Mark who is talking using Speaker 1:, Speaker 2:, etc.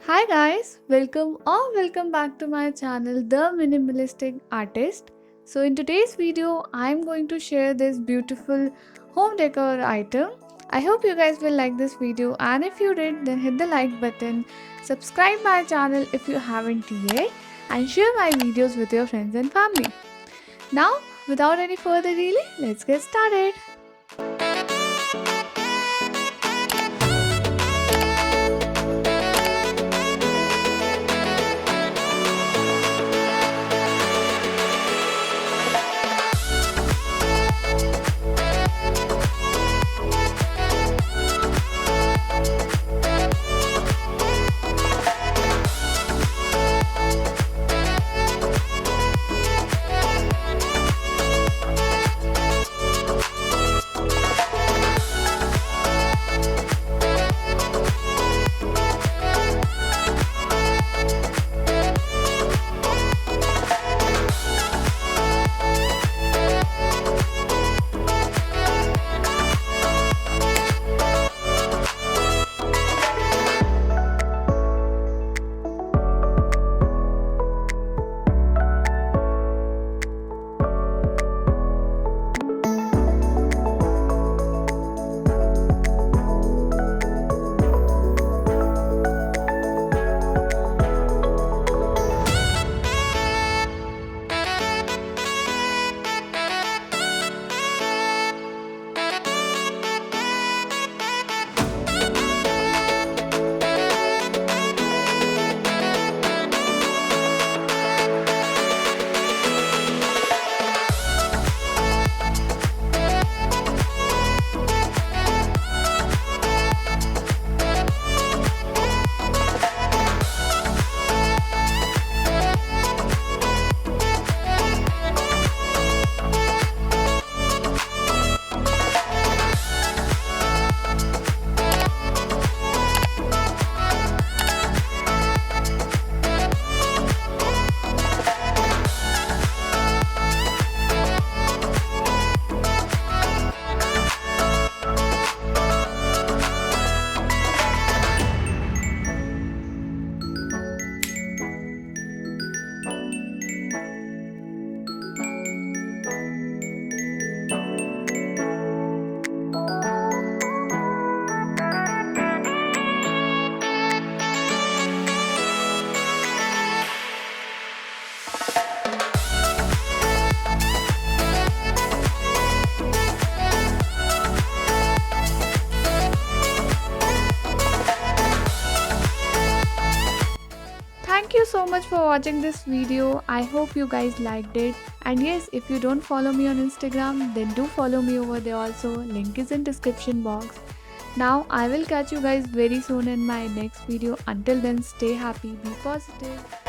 Speaker 1: Hi guys, welcome back to my channel The Minimalistic Artist. So in today's video, I'm going to share this beautiful home decor item. I hope you guys will like this video, and if you did, then hit the like button, subscribe my channel if you haven't yet, and share my videos with your friends and family. Now, without any further delay, let's get started. Thank you so much for watching this video. I hope you guys liked it. And yes, if you don't follow me on Instagram, then do follow me over there also. Link is in description box. Now I will catch you guys very soon in my next video. Until then, stay happy, be positive.